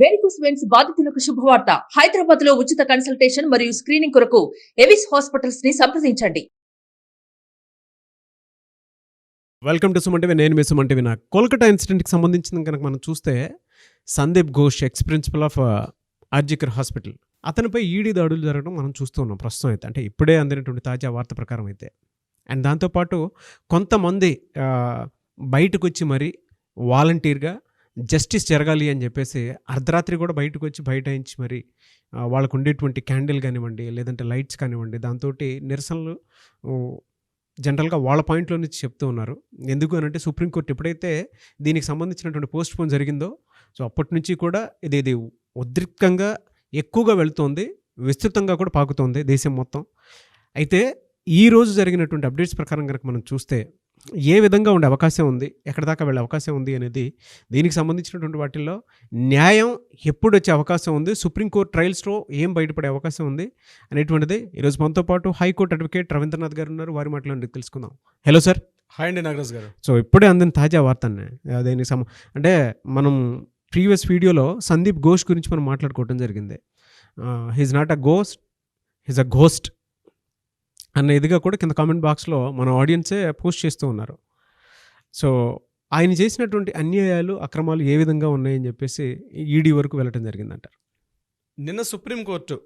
Varicose veins బాధితులకు శుభవార్త. హైదరాబాద్ లో ఉచిత కన్సల్టేషన్ మరియు స్క్రీనింగ్ కొరకు ఎవిస్ హాస్పిటల్స్ ని సంప్రదించండి. Welcome to Suman TV. నేను మీ సుమన్ టీవీ. కోల్కతా ఇన్సిడెంట్కి సంబంధించిన కనుక మనం చూస్తే Sandeep Ghosh X principal of RG Kar hospital, అతనిపై ఈడీ దాడులు జరగడం మనం చూస్తూ ఉన్నాం ప్రస్తుతం అయితే. అంటే ఇప్పుడే అందినటువంటి తాజా వార్త ప్రకారం అయితే. అండ్ దాంతోపాటు కొంతమంది బయటకు వచ్చి మరి వాలంటీర్గా జస్టిస్ జరగాలి అని చెప్పేసి అర్ధరాత్రి కూడా బయటకు వచ్చి బయటాయించి మరి వాళ్ళకు ఉండేటువంటి క్యాండిల్ కానివ్వండి, లేదంటే లైట్స్ కానివ్వండి, దాంతో నిరసనలు జనరల్గా వాళ్ళ పాయింట్లో నుంచి చెప్తూ ఉన్నారు. ఎందుకు అని అంటే సుప్రీంకోర్టు ఎప్పుడైతే దీనికి సంబంధించినటువంటి పోస్ట్ పోన్ జరిగిందో సో అప్పటి నుంచి కూడా ఇది ఉద్రిక్తంగా ఎక్కువగా వెళుతోంది, విస్తృతంగా కూడా పాకుతోంది దేశం మొత్తం. అయితే ఈరోజు జరిగినటువంటి అప్డేట్స్ ప్రకారం కనుక మనం చూస్తే ఏ విధంగా ఉండే అవకాశం ఉంది, ఎక్కడి దాకా వెళ్ళే అవకాశం ఉంది అనేది, దీనికి సంబంధించినటువంటి వాటిల్లో న్యాయం ఎప్పుడు వచ్చే అవకాశం ఉంది, సుప్రీంకోర్టు ట్రయల్స్లో ఏం బయటపడే అవకాశం ఉంది అనేటువంటిది ఈరోజు మనతో పాటు హైకోర్టు అడ్వకేట్ రవీంద్రనాథ్ గారు ఉన్నారు. వారి మాటలు తెలుసుకుందాం. Hello sir. హాయ్ అండి నాగరాజ్ గారు. సో ఇప్పుడే అందిన తాజా వార్త దీనికి అంటే మనం ప్రీవియస్ వీడియోలో సందీప్ ఘోష్ గురించి మనం మాట్లాడుకోవడం జరిగింది. He's not a ghost, he's a ghost అన్న ఇదిగా కూడా కింద కామెంట్ బాక్స్లో మన ఆడియన్సే పోస్ట్ చేస్తూ ఉన్నారు. సో ఆయన చేసినటువంటి అన్యాయాలు, అక్రమాలు ఏ విధంగా ఉన్నాయని చెప్పేసి ఈడీ వరకు వెళ్ళటం జరిగిందంటారు. నిన్న సుప్రీంకోర్టు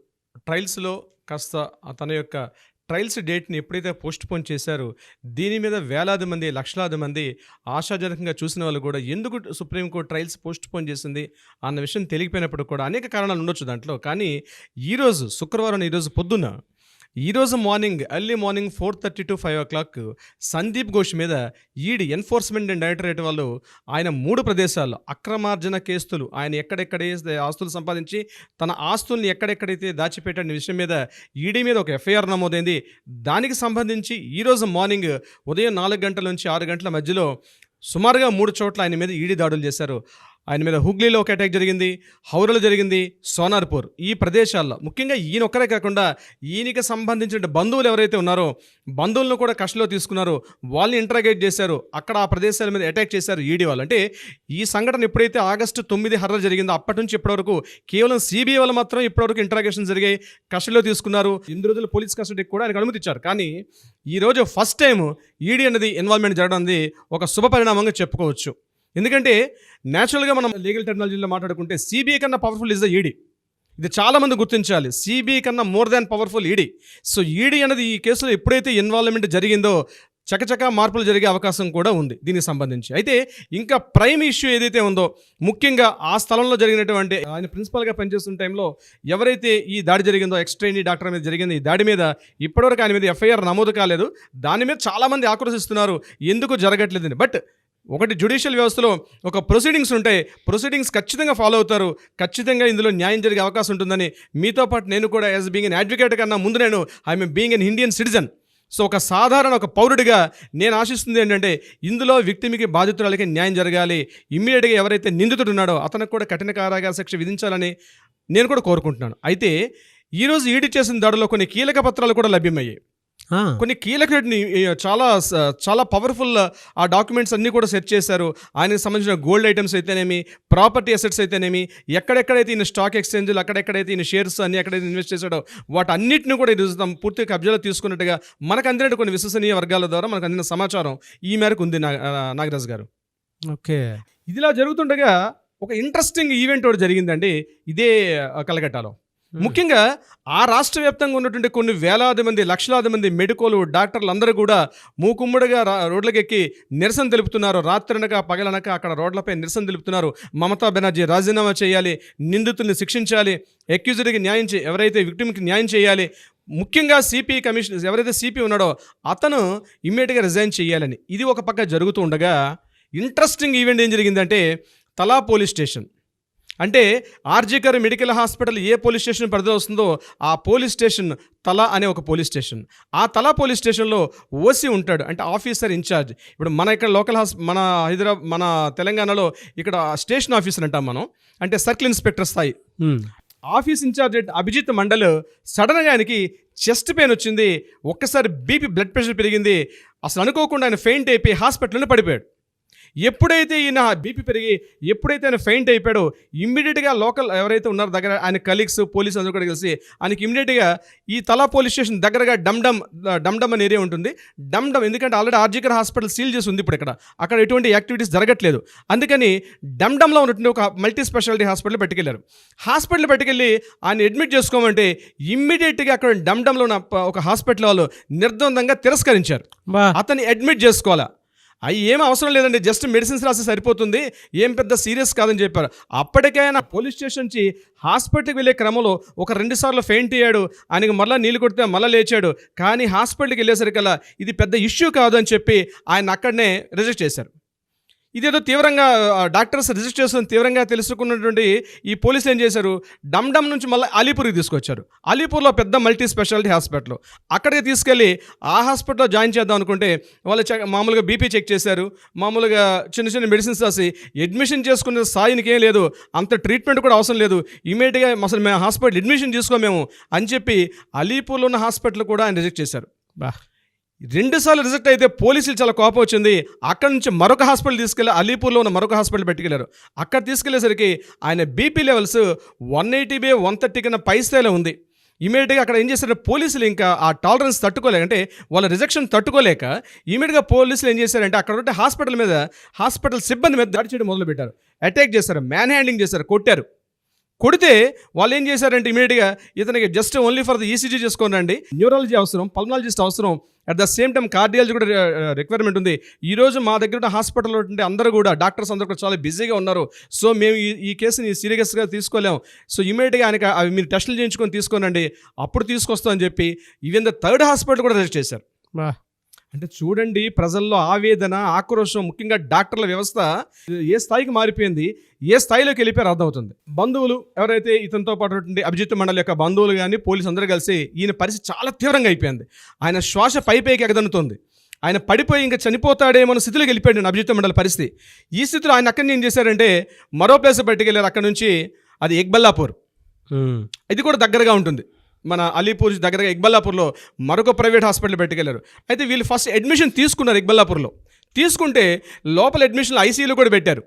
ట్రయల్స్లో కాస్త తన యొక్క ట్రయల్స్ డేట్ని ఎప్పుడైతే పోస్ట్ పోన్ చేశారో దీని మీద వేలాది మంది, లక్షలాది మంది ఆశాజనకంగా చూసిన వాళ్ళు కూడా ఎందుకు సుప్రీంకోర్టు ట్రయల్స్ పోస్ట్ పోన్ చేసింది అన్న విషయం తెలియపోయినప్పుడు కూడా అనేక కారణాలు ఉండొచ్చు దాంట్లో. కానీ ఈరోజు శుక్రవారం, ఈరోజు morning early morning 4:30 to 5 o'clock Sandeep Ghosh మీద ఈడీ ఎన్ఫోర్స్మెంట్ అండ్ డైరెక్టరేట్ వాళ్ళు ఆయన 3 ప్రదేశాల్లో అక్రమార్జన కేసులు, ఆయన ఎక్కడెక్కడే ఆస్తులు సంపాదించి తన ఆస్తుల్ని ఎక్కడెక్కడైతే దాచిపెట్టిన విషయం మీద ఈడీ మీద ఒక ఎఫ్ఐఆర్ నమోదైంది. దానికి సంబంధించి ఈరోజు మార్నింగ్ ఉదయం 4 గంటల నుంచి 6 గంటల మధ్యలో సుమారుగా 3 చోట్ల ఆయన మీద ఈడీ దాడులు చేశారు. ఆయన మీద హుగ్లీలో ఒక అటాక్ జరిగింది, హౌరాలో జరిగింది, సోనార్పూర్, ఈ ప్రదేశాల్లో ముఖ్యంగా ఈయన ఒక్కరే కాకుండా ఈయనకి సంబంధించిన బంధువులు ఎవరైతే ఉన్నారో బంధువులను కూడా కస్టడీలో తీసుకున్నారు, వాళ్ళని ఇంట్రాగేట్ చేశారు, అక్కడ ఆ ప్రదేశాల మీద అటాక్ చేశారు ఈడీ వాళ్ళు. అంటే ఈ సంఘటన ఎప్పుడైతే August 9 హర్రర్ జరిగిందో అప్పటి నుంచి ఇప్పటివరకు కేవలం సిబిఐ వాళ్ళు మాత్రం ఇప్పటివరకు ఇంట్రాగేషన్ జరిగాయి, కస్టడీలో తీసుకున్నారు. 8 రోజులు పోలీస్ కస్టడీకి కూడా ఆయనకు అనుమతి ఇచ్చారు. కానీ ఈరోజు ఫస్ట్ టైం ఈడీ అనేది ఇన్వాల్వ్మెంట్ జరగడం అనేది ఒక శుభ పరిణామంగా చెప్పుకోవచ్చు. ఎందుకంటే న్యాచురల్గా మనం లీగల్ టెక్నాలజీలో మాట్లాడుకుంటే సిబిఐ కన్నా పవర్ఫుల్ ఇస్ ద ఈడీ. ఇది చాలామంది గుర్తించాలి. సిబిఐ కన్నా more than powerful ED. So ED అనేది ఈ కేసులో ఎప్పుడైతే ఇన్వాల్వ్మెంట్ జరిగిందో చకచకా మార్పులు జరిగే అవకాశం కూడా ఉంది దీనికి సంబంధించి. అయితే ఇంకా ప్రైమ్ ఇష్యూ ఏదైతే ఉందో, ముఖ్యంగా ఆ స్థలంలో జరిగినటువంటి ఆయన ప్రిన్సిపల్గా పనిచేస్తున్న టైంలో ఎవరైతే ఈ దాడి జరిగిందో, ఎక్స్-ట్రైనీ డాక్టర్ మీద జరిగింది, ఈ దాడి మీద ఇప్పటివరకు ఆయన మీద ఎఫ్ఐఆర్ నమోదు కాలేదు. దాని మీద చాలామంది ఆక్రోశిస్తున్నారు ఎందుకు జరగట్లేదని. బట్ ఒకటి, జ్యుడిషియల్ వ్యవస్థలో ఒక ప్రొసీడింగ్స్ ఉంటాయి, ప్రొసీడింగ్స్ ఖచ్చితంగా ఫాలో అవుతారు, ఖచ్చితంగా ఇందులో న్యాయం జరిగే అవకాశం ఉంటుందని మీతో పాటు నేను కూడా యాజ్ బీయింగ్ ఎన్ అడ్వకేట్ కన్నా ముందు నేను I'm being an Indian citizen. So ఒక సాధారణ ఒక పౌరుడిగా నేను ఆశిస్తుంది ఏంటంటే ఇందులో విక్టిమ్కి, బాధితురాలకి న్యాయం జరగాలి. ఇమ్మీడియట్గా ఎవరైతే నిందితుడు ఉన్నాడో అతనికి కూడా కఠిన కారాగార శిక్ష విధించాలని నేను కూడా కోరుకుంటున్నాను. అయితే ఈరోజు ఈడీ చేసిన దాడిలో కొన్ని కీలక పత్రాలు కూడా లభ్యమయ్యాయి. కొన్ని కీలకని చాలా చాలా పవర్ఫుల్ ఆ డాక్యుమెంట్స్ అన్నీ కూడా సెర్చ్ చేశారు. ఆయనకు సంబంధించిన గోల్డ్ ఐటమ్స్ అయితేనేమి, ప్రాపర్టీ అసెట్స్ అయితేనేమి, ఎక్కడెక్కడైతే ఈయన స్టాక్ ఎక్స్చేంజ్లు, అక్కడెక్కడైతే ఈయన షేర్స్ అన్ని ఎక్కడైతే ఇన్వెస్ట్ చేశాడో వాటన్నిటిని కూడా ఈరోజు పూర్తిగా కబ్జాలో తీసుకున్నట్టుగా మనకు అందినట్టు కొన్ని విశ్వసనీయ వర్గాల ద్వారా మనకు అందిన సమాచారం ఈ మేరకు ఉంది. నాగరాజ్ గారు, ఓకే, ఇదిలా జరుగుతుండగా ఒక ఇంట్రెస్టింగ్ ఈవెంట్ ఒకటి జరిగిందండి ఇదే కలకట్టాలో. ముఖ్యంగా ఆ రాష్ట్ర వ్యాప్తంగా ఉన్నటువంటి కొన్ని వేలాది మంది, లక్షలాది మంది మెడికోలు, డాక్టర్లు అందరూ కూడా మూకుమ్మడిగా రోడ్లకెక్కి నిరసన తెలుపుతున్నారు. రాత్రనక పగలనక అక్కడ రోడ్లపై నిరసన తెలుపుతున్నారు. మమతా బెనర్జీ రాజీనామా చేయాలి, నిందితుల్ని శిక్షించాలి, అక్యూజ్డ్కి న్యాయం ఎవరైతే విక్టిమ్కి న్యాయం చేయాలి, ముఖ్యంగా సిపి కమిషనర్ ఎవరైతే సిపి ఉన్నాడో అతను ఇమ్మీడియట్గా రిజైన్ చేయాలని. ఇది ఒక పక్క జరుగుతూ ఉండగా ఇంట్రెస్టింగ్ ఈవెంట్ ఏం జరిగిందంటే తలా పోలీస్ స్టేషన్, అంటే ఆర్జికర్ మెడికల్ హాస్పిటల్ ఏ పోలీస్ స్టేషన్ పరిధిలో వస్తుందో ఆ పోలీస్ స్టేషన్ తలా అనే ఒక పోలీస్ స్టేషన్. ఆ తలా పోలీస్ స్టేషన్లో ఓసీ ఉంటాడు, అంటే ఆఫీసర్ ఇన్ఛార్జ్. ఇప్పుడు మన ఇక్కడ లోకల్ మన హైదరాబాద్, మన తెలంగాణలో ఇక్కడ స్టేషన్ ఆఫీసర్ అంటాం మనం, అంటే సర్కిల్ ఇన్స్పెక్టర్ స్థాయి. ఆఫీస్ ఇన్ఛార్జ్ అభిజిత్ మండల్ సడన్గా ఆయనకి చెస్ట్ పెయిన్ వచ్చింది, ఒక్కసారి బీపీ బ్లడ్ ప్రెషర్ పెరిగింది, అసలు అనుకోకుండా ఆయన ఫెయింట్ అయిపోయి హాస్పిటల్లోనే పడిపోయాడు. ఎప్పుడైతే ఈయన బీపీ పెరిగి ఎప్పుడైతే ఆయన ఫెయింట్ అయిపోయాడో ఇమ్మీడియట్గా లోకల్ ఎవరైతే ఉన్నారో దగ్గర ఆయన కలీగ్స్ పోలీసు అందరూ కూడా కలిసి ఆయనకి ఇమ్మీడియట్గా ఈ తలా పోలీస్ స్టేషన్ దగ్గరగా డమ్డమ్ అనే ఏరియా ఉంటుంది. డమ్డమ్ ఎందుకంటే ఆల్రెడీ ఆర్జికర్ హాస్పిటల్ సీల్ చేసి ఉంది ఇప్పుడు అక్కడ ఎటువంటి యాక్టివిటీస్ జరగట్లేదు. అందుకని డమ్డమ్లో ఉన్నటువంటి ఒక మల్టీ స్పెషాలిటీ హాస్పిటల్ పట్టుకెళ్లారు. హాస్పిటల్ పట్టుకెళ్ళి ఆయన అడ్మిట్ చేసుకోమంటే ఇమ్మీడియట్గా అక్కడ డమ్డమ్లో ఉన్న ఒక హాస్పిటల్ వాళ్ళు నిర్ద్వందంగా తిరస్కరించారు. అతన్ని అడ్మిట్ చేసుకోవాలా, అవి ఏం అవసరం లేదండి, జస్ట్ మెడిసిన్స్ రాసి సరిపోతుంది, ఏం పెద్ద సీరియస్ కాదని చెప్పారు. అప్పటికైనా పోలీస్ స్టేషన్ నుంచి హాస్పిటల్కి వెళ్ళే క్రమంలో ఒక 2 సార్లు ఫెయింట్ అయ్యాడు. ఆయనకి మళ్ళీ నీళ్ళు కొడితే మళ్ళీ లేచాడు. కానీ హాస్పిటల్కి వెళ్ళేసరికల్లా ఇది పెద్ద ఇష్యూ కాదు అని చెప్పి ఆయన అక్కడనే రిజెక్ట్ చేశారు. ఇదేదో తీవ్రంగా డాక్టర్స్ రిజిస్టర్ చేస్తున్న తీవ్రంగా తెలుసుకున్నటువంటి ఈ పోలీసులు ఏం చేశారు, డమ్డమ్ నుంచి మళ్ళీ అలీపూర్కి తీసుకొచ్చారు. అలీపూర్లో పెద్ద మల్టీ స్పెషాలిటీ హాస్పిటల్, అక్కడికి తీసుకెళ్ళి ఆ హాస్పిటల్లో జాయిన్ చేద్దాం అనుకుంటే వాళ్ళు మామూలుగా బీపీ చెక్ చేశారు, మామూలుగా చిన్న చిన్న మెడిసిన్స్ రాసి అడ్మిషన్ చేసుకునే స్థాయికి ఏం లేదు, అంత ట్రీట్మెంట్ కూడా అవసరం లేదు, ఇమీడియట్గా అసలు మేము హాస్పిటల్ అడ్మిషన్ చేసుకోమేము అని చెప్పి అలీపూర్లో ఉన్న హాస్పిటల్ కూడా ఆయన రిజెక్ట్ చేశారు. 2 సార్లు రిజెక్ట్ అయితే పోలీసులు చాలా కోపం వచ్చింది. అక్కడ నుంచి మరొక హాస్పిటల్ తీసుకెళ్ళి అలీపూర్లో ఉన్న మరొక హాస్పిటల్ పెట్టుకెళ్ళారు. అక్కడ తీసుకెళ్లేసరికి ఆయన బీపీ లెవెల్స్ 180/130 కన్నా పై స్థాయిలో ఉంది. ఇమీడియట్గా అక్కడ ఏం చేశారు పోలీసులు, ఇంకా ఆ టాలరెన్స్ తట్టుకోలేక, అంటే వాళ్ళ రిజెక్షన్ తట్టుకోలేక ఇమీడియట్గా పోలీసులు ఏం చేశారంటే అక్కడ ఉంటే హాస్పిటల్ సిబ్బంది మీద దాడి చేయడం మొదలుపెట్టారు. అటాక్ చేశారు, మ్యాన్ హ్యాండింగ్ చేశారు, కొడితే వాళ్ళు ఏం చేశారంటే ఇమీడియట్గా ఇతనికి just only for the ECG చేసుకోనండి, న్యూరాలజీ అవసరం, పల్మనాలజిస్ట్ అవసరం, at the same time cardiology కూడా రిక్వైర్మెంట్ ఉంది. ఈరోజు మా దగ్గర ఉన్న హాస్పిటల్లో ఉంటే అందరూ కూడా డాక్టర్స్ అందరూ కూడా చాలా బిజీగా ఉన్నారు. సో మేము ఈ కేసుని సీరియస్గా తీసుకోలేము. సో ఇమీడియట్గా ఆయనకి అవి మీరు టెస్టులు చేయించుకొని తీసుకోనండి, అప్పుడు తీసుకొస్తామని చెప్పి ఈవెన్ ద 3rd హాస్పిటల్ కూడా రిజిస్టర్ చేశారు. అంటే చూడండి, ప్రజల్లో ఆవేదన, ఆక్రోశం, ముఖ్యంగా డాక్టర్ల వ్యవస్థ ఏ స్థాయికి మారిపోయింది, ఏ స్థాయిలోకి వెళ్ళిపోయారు అర్థమవుతుంది. బంధువులు ఎవరైతే ఇతనితో పాటు అభిజిత్ మండల్ యొక్క బంధువులు కానీ పోలీసు అందరూ కలిసి ఈయన పరిస్థితి చాలా తీవ్రంగా అయిపోయింది. ఆయన శ్వాస పైకి ఎగదన్నుతుంది. ఆయన పడిపోయి ఇంకా చనిపోతాడేమో స్థితిలోకి వెళ్ళిపోయాడు అభిజిత్ మండల్ పరిస్థితి. ఈ స్థితిలో ఆయన అక్కడి నుంచి ఏం చేశారంటే మరో ప్లేస్ పట్టుకెళ్ళారు. అక్కడ నుంచి అది ఎక్బల్లాపూర్, ఇది కూడా దగ్గరగా ఉంటుంది మన అలీపూర్ దగ్గరగా. ఎక్బల్లాపూర్లో మరొక ప్రైవేట్ హాస్పిటల్ పెట్టుకెళ్లారు. అయితే వీళ్ళు ఫస్ట్ అడ్మిషన్ తీసుకున్నారు ఎక్బల్లాపూర్లో. తీసుకుంటే లోపల అడ్మిషన్లు ఐసీయూలో కూడా పెట్టారు.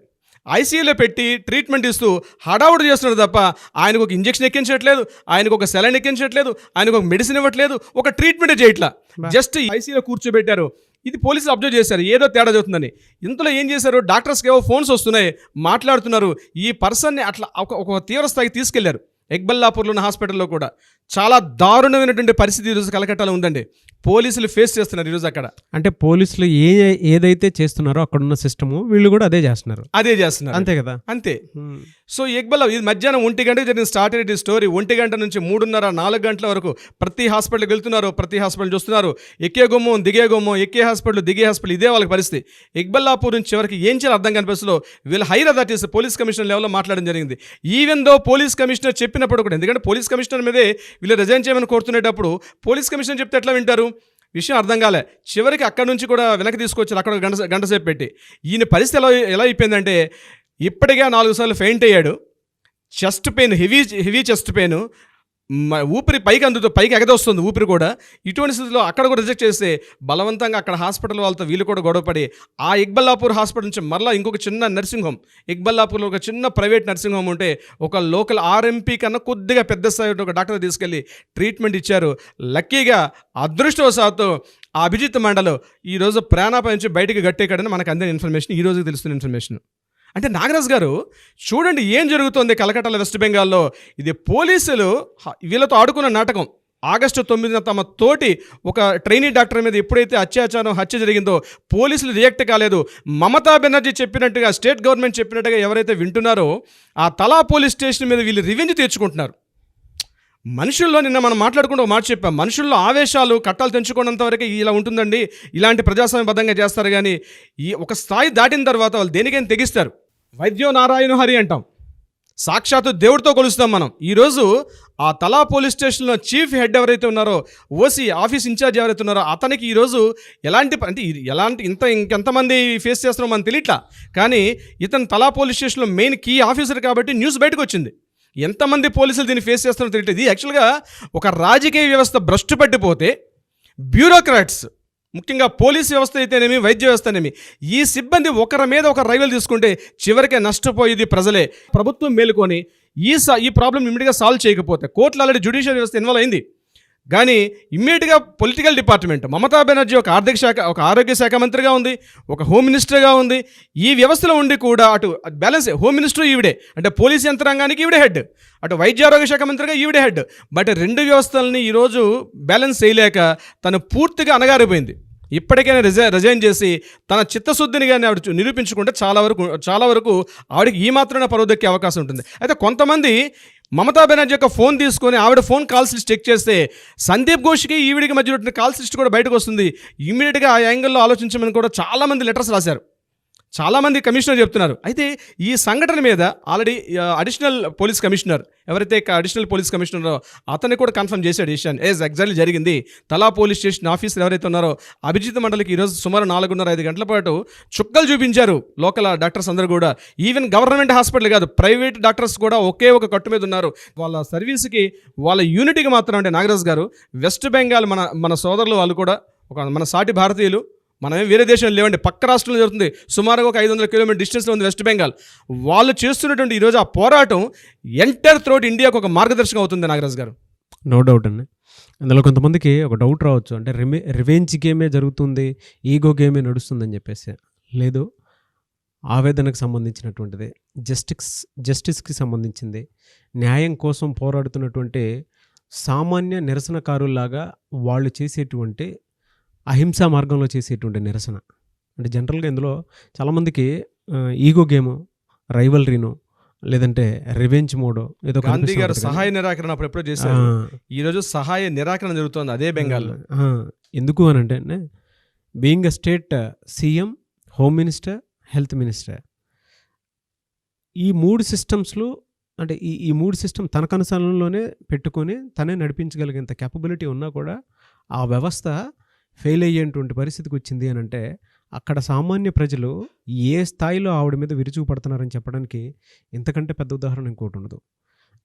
ఐసీయూలో పెట్టి ట్రీట్మెంట్ ఇస్తూ హడావుడు చేస్తున్నారు తప్ప ఆయనకు ఒక ఇంజెక్షన్ ఎక్కించట్లేదు, ఆయనకు ఒక సెలైన్ ఎక్కించట్లేదు, ఆయనకు ఒక మెడిసిన్ ఇవ్వట్లేదు, ఒక ట్రీట్మెంట్ చేయట్లా, జస్ట్ ఐసీయూలో కూర్చోబెట్టారు. ఇది పోలీసులు అబ్జర్వ్ చేశారు, ఏదో తేడా జరుగుతుందని. ఇంతలో ఏం చేశారు, డాక్టర్స్కి ఏవో ఫోన్స్ వస్తున్నాయి, మాట్లాడుతున్నారు. ఈ పర్సన్ని అట్లా ఒక తీవ్ర స్థాయికి తీసుకెళ్లారు. ఎక్బల్లాపూర్లో ఉన్న హాస్పిటల్లో కూడా చాలా దారుణమైనటువంటి పరిస్థితి ఈరోజు కలకట్టాలో ఉందండి. పోలీసులు ఫేస్ చేస్తున్నారు ఈరోజు అక్కడ. అంటే పోలీసులు ఏదైతే చేస్తున్నారో అక్కడ ఉన్న సిస్టము వీళ్ళు కూడా అదే చేస్తున్నారు, అంతే కదా, అంతే. సో ఎక్బల్లా ఇది మధ్యాహ్నం 1 గంటకి జరిగిన స్టార్ట్ అయ్యే స్టోరీ. 1 గంట నుంచి 3:30-4 గంటల వరకు ప్రతి హాస్పిటల్కి వెళ్తున్నారు, ప్రతి హాస్పిటల్ చూస్తున్నారు. ఎక్కే గుమ్మం దిగే గుమ్మం, ఎక్కే హాస్పిటల్ దిగే హాస్పిటల్, ఇదే వాళ్ళకి పరిస్థితి. ఎక్బల్లాపూర్ నుంచి చివరికి ఏం చేయాలి అర్థం కాని పరిస్థితిలో వీళ్ళు హైర్ అథారిటీస్ పోలీస్ కమిషనర్ లెవెల్లో మాట్లాడడం జరిగింది. ఈవెన్ దో పోలీస్ కమిషనర్ చెప్పినప్పుడు కూడా, ఎందుకంటే పోలీస్ కమిషనర్ మీదే వీళ్ళు రిజైన్ చేయమని కోరుతునేటప్పుడు పోలీస్ కమిషనర్ చెప్తే ఎట్లా వింటారు, విషయం అర్థం కాలే. చివరికి అక్కడ నుంచి కూడా వెనక్కి తీసుకొచ్చారు, అక్కడ గంట సేపు పెట్టి. ఈయన పరిస్థితి ఎలా అయిపోయిందంటే ఇప్పటికే 4 సార్లు ఫెయింట్ అయ్యాడు, chest pain, heavy chest pain, ఊపిరి పైకి ఎగదొస్తుంది ఊపిరి కూడా. ఇటువంటి స్థితిలో అక్కడ కూడా రిజెక్ట్ చేస్తే బలవంతంగా అక్కడ హాస్పిటల్ వాళ్ళతో వీళ్ళు కూడా గొడవపడి ఆ ఎక్బల్లాపూర్ హాస్పిటల్ నుంచి మరలా ఇంకొక చిన్న నర్సింగ్ హోమ్, ఎక్బల్లాపూర్లో ఒక చిన్న ప్రైవేట్ నర్సింగ్ హోమ్ ఉంటే ఒక లోకల్ ఆర్ఎంపీ కన్నా కొద్దిగా పెద్ద స్థాయి ఒక డాక్టర్ తీసుకెళ్ళి ట్రీట్మెంట్ ఇచ్చారు. లక్కీగా అదృష్టవశాత్తు ఆ అభిజిత్ మండల్ ఈరోజు ప్రాణాపాయం నుంచి బయటికి గట్టేకాడని మనకు అందిన ఇన్ఫర్మేషన్, ఈ రోజుకి తెలుస్తున్న ఇన్ఫర్మేషన్. అంటే నాగరాజ్ గారు చూడండి ఏం జరుగుతుంది కలకట్టాలో, వెస్ట్ బెంగాల్లో. ఇది పోలీసులు వీళ్ళతో ఆడుకున్న నాటకం. ఆగస్టు 9న తమ తోటి ఒక ట్రైనీ డాక్టర్ మీద ఎప్పుడైతే హత్య జరిగిందో పోలీసులు రియాక్ట్ కాలేదు. మమతా బెనర్జీ చెప్పినట్టుగా, స్టేట్ గవర్నమెంట్ చెప్పినట్టుగా ఎవరైతే వింటున్నారో ఆ తలా పోలీస్ స్టేషన్ మీద వీళ్ళు రివెంజ్ తీర్చుకుంటున్నారు. మనుషుల్లో నిన్న మనం మాట్లాడుకుంటూ ఒక మాట చెప్పాం, మనుషుల్లో ఆవేశాలు కట్టాలు తెంచుకున్నంత వరకు ఇలా ఉంటుందండి, ఇలాంటి ప్రజాస్వామ్యబద్ధంగా చేస్తారు. కానీ ఈ ఒక స్థాయి దాటిన తర్వాత వాళ్ళు దేనికైనా తెగిస్తారు. వైద్యో నారాయణ హరి అంటాం, సాక్షాత్తు దేవుడితో కొలుస్తాం మనం. ఈరోజు ఆ తలా పోలీస్ స్టేషన్లో చీఫ్ హెడ్ ఎవరైతే ఉన్నారో, ఓసీ ఆఫీస్ ఇన్ఛార్జ్ ఎవరైతే ఉన్నారో అతనికి ఈరోజు ఇంకెంతమంది ఫేస్ చేస్తున్నారో మనం తెలియట్లా. కానీ ఇతను తలా పోలీస్ స్టేషన్లో మెయిన్ కీ ఆఫీసర్ కాబట్టి న్యూస్ బయటకు వచ్చింది. ఎంతమంది పోలీసులు దీన్ని ఫేస్ చేస్తున్నారో తెలియదు. ఇది యాక్చువల్గా ఒక రాజకీయ వ్యవస్థ భ్రష్టు పట్టిపోతే బ్యూరోక్రాట్స్, ముఖ్యంగా పోలీస్ వ్యవస్థ అయితేనేమి, వైద్య వ్యవస్థ అనేమి, ఈ సిబ్బంది ఒకరి మీద ఒక రైవల్ తీసుకుంటే చివరికే నష్టపోయేది ప్రజలే. ప్రభుత్వం మేలుకొని ఈ ప్రాబ్లం ఇమ్మీడియట్గా సాల్వ్ చేయకపోతే, కోర్టులో ఆల్రెడీ జ్యుడిషియల్ వ్యవస్థ ఇన్వాల్వ్ అయింది, కానీ ఇమ్మీడియట్గా పొలిటికల్ డిపార్ట్మెంట్ మమతా బెనర్జీ ఒక ఆరోగ్య శాఖ మంత్రిగా ఉంది, ఒక హోమ్ మినిస్టర్గా ఉంది. ఈ వ్యవస్థలో ఉండి కూడా అటు బ్యాలెన్స్ హోమ్ మినిస్టర్ ఈవిడే, అంటే పోలీస్ యంత్రాంగానికి ఈవిడే హెడ్, అటు వైద్య ఆరోగ్య శాఖ మంత్రిగా ఈవిడే హెడ్. బట్ రెండు వ్యవస్థలని ఈరోజు బ్యాలెన్స్ చేయలేక తను పూర్తిగా అణగారిపోయింది. ఇప్పటికైనా రిజైన్ చేసి తన చిత్తశుద్ధిని కానీ ఆవిడ నిరూపించుకుంటే చాలా వరకు ఆవిడకి ఈ మాత్రమే పరువు దక్కే అవకాశం ఉంటుంది. అయితే కొంతమంది మమతా బెనర్జీ యొక్క ఫోన్ తీసుకొని ఆవిడ ఫోన్ కాల్స్ లిస్ట్ చెక్ చేస్తే సందీప్ ఘోష్కి ఈవిడికి మధ్య కాల్స్ లిస్ట్ కూడా బయటకు వస్తుంది. ఇమ్మీడియట్గా ఆ యాంగిల్లో ఆలోచించమని కూడా చాలామంది లెటర్స్ రాశారు, చాలామంది కమిషనర్ చెప్తున్నారు. అయితే ఈ సంఘటన మీద ఆల్రెడీ అడిషనల్ పోలీస్ కమిషనర్ ఎవరైతే అడిషనల్ పోలీస్ కమిషనరో అతన్ని కూడా కన్ఫర్మ్ చేశాడు విషయాన్ని. ఎగ్జాక్ట్లీ జరిగింది. తలా పోలీస్ స్టేషన్ ఆఫీసర్ ఎవరైతే ఉన్నారో అభిజిత్ మండలికి ఈరోజు సుమారు 4:30-5 గంటల పాటు చుక్కలు చూపించారు లోకల్ డాక్టర్స్ అందరూ కూడా. ఈవెన్ గవర్నమెంట్ హాస్పిటల్ కాదు, ప్రైవేట్ డాక్టర్స్ కూడా ఒకే ఒక కట్టు మీద ఉన్నారు. వాళ్ళ సర్వీస్కి, వాళ్ళ యూనిటీకి మాత్రం, అంటే నాగరాజ్ గారు, వెస్ట్ బెంగాల్ మన సోదరులు వాళ్ళు కూడా మన సాటి భారతీయులు, మనమే వేరే దేశంలో లేవండి, పక్క రాష్ట్రంలో జరుగుతుంది, సుమారుగా ఒక 500 కిలోమీటర్ డిస్టెన్స్లో ఉంది వెస్ట్ బెంగాల్. వాళ్ళు చేస్తున్నటువంటి ఈరోజు ఆ పోరాటం ఎంటైర్ త్రూఅవుట్ ఇండియాకు ఒక మార్గదర్శకం అవుతుంది నాగరాజ్ గారు. నో డౌట్ అండి. అందులో కొంతమందికి ఒక డౌట్ రావచ్చు, అంటే రివెంజ్ గేమే జరుగుతుంది, ఈగో గేమే నడుస్తుందని చెప్పేసి. లేదు, ఆవేదనకు సంబంధించినటువంటిది, జస్టిస్కి సంబంధించింది, న్యాయం కోసం పోరాడుతున్నటువంటి సామాన్య నిరసనకారుల్లాగా వాళ్ళు చేసేటువంటి అహింసా మార్గంలో చేసేటువంటి నిరసన. అంటే జనరల్గా ఇందులో చాలామందికి ఈగో గేము, రైవల్రీను, లేదంటే రివెంజ్ మోడో ఏదో. గాంధీ గారు సహాయ నిరాకరణ ఎప్పుడో చేశారు, ఈరోజు సహాయ నిరాకరణ జరుగుతుంది అదే బెంగాల్లో. ఎందుకు అని అంటే, being a state CM, home minister, health minister, ఈ 3 సిస్టమ్స్లో, అంటే ఈ 3 సిస్టమ్ తన కనుసరణలోనే పెట్టుకొని తనే నడిపించగలిగేంత క్యాపబిలిటీ ఉన్నా కూడా ఆ వ్యవస్థ ఫెయిల్ అయ్యేటువంటి పరిస్థితికి వచ్చింది అని అంటే, అక్కడ సామాన్య ప్రజలు ఏ స్థాయిలో ఆవిడ మీద విరుచుకుపడుతున్నారని చెప్పడానికి ఇంతకంటే పెద్ద ఉదాహరణ ఇంకోటి ఉండదు.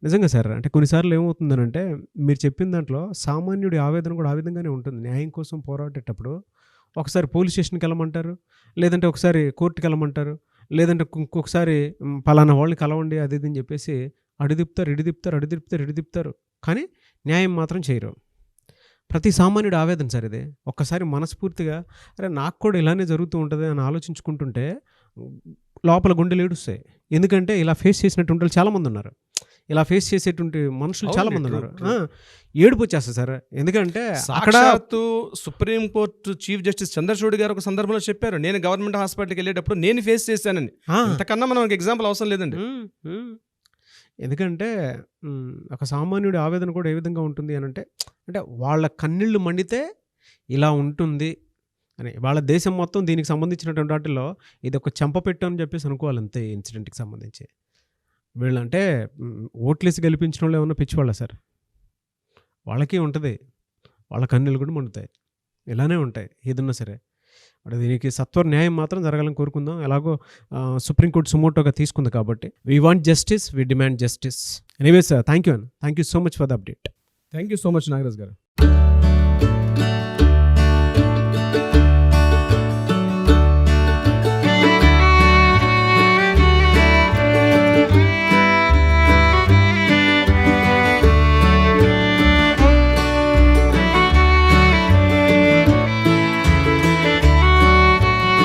నిజంగా సార్, అంటే కొన్నిసార్లు ఏమవుతుందనంటే, మీరు చెప్పిన దాంట్లో సామాన్యుడి ఆవేదన కూడా ఆ విధంగానే ఉంటుంది. న్యాయం కోసం పోరాడేటప్పుడు ఒకసారి పోలీస్ స్టేషన్కి వెళ్ళమంటారు, లేదంటే ఒకసారి కోర్టుకి వెళ్ళమంటారు, లేదంటే ఇంకొకసారి పలానా వాళ్ళని కలవండి అది ఇది అని చెప్పేసి అడిదిప్తారు, కానీ న్యాయం మాత్రం చేయరు. ప్రతి సామాన్యుడు ఆవేదన సార్ ఇది. ఒక్కసారి మనస్ఫూర్తిగా అరే నాకు కూడా ఇలానే జరుగుతూ ఉంటుంది అని ఆలోచించుకుంటుంటే లోపల గుండెలు ఏడుస్తాయి. ఎందుకంటే ఇలా ఫేస్ చేసినటువంటి వాళ్ళు చాలామంది ఉన్నారు, ఇలా ఫేస్ చేసేటువంటి మనుషులు చాలామంది ఉన్నారు. ఏడుపు వచ్చేస్తుంది సార్. ఎందుకంటే అక్కడ సుప్రీంకోర్టు చీఫ్ జస్టిస్ చంద్రచూడ్ గారు ఒక సందర్భంలో చెప్పారు, నేను గవర్నమెంట్ హాస్పిటల్కి వెళ్ళేటప్పుడు నేను ఫేస్ చేశానని. అంతకన్నా మనం ఎగ్జాంపుల్ అవసరం లేదండి. ఎందుకంటే ఒక సామాన్యుడి ఆవేదన కూడా ఏ విధంగా ఉంటుంది అని అంటే వాళ్ళ కన్నీళ్లు మండితే ఇలా ఉంటుంది అని. వాళ్ళ దేశం మొత్తం దీనికి సంబంధించినటువంటి వాటిల్లో ఇది ఒక చెంపపెట్టు అని చెప్పేసి అనుకోవాలి అంతే. ఇన్సిడెంట్కి సంబంధించి వీళ్ళంటే ఓట్లేసి గెలిపించిన వాళ్ళు ఏమన్నా పిచ్చివాళ్ళ సార్? వాళ్ళకి ఉంటుంది, వాళ్ళ కన్నీళ్ళు కూడా మండుతాయి, ఇలానే ఉంటాయి ఏదన్నా సరే. అంటే దీనికి సత్వర న్యాయం మాత్రం జరగాలని కోరుకుందాం. ఎలాగో సుప్రీంకోర్టు సుమోటోగా తీసుకుంది కాబట్టి we want justice, we demand justice. Anyways thank you so much for the update. Thank you so much Nagaraj గారు.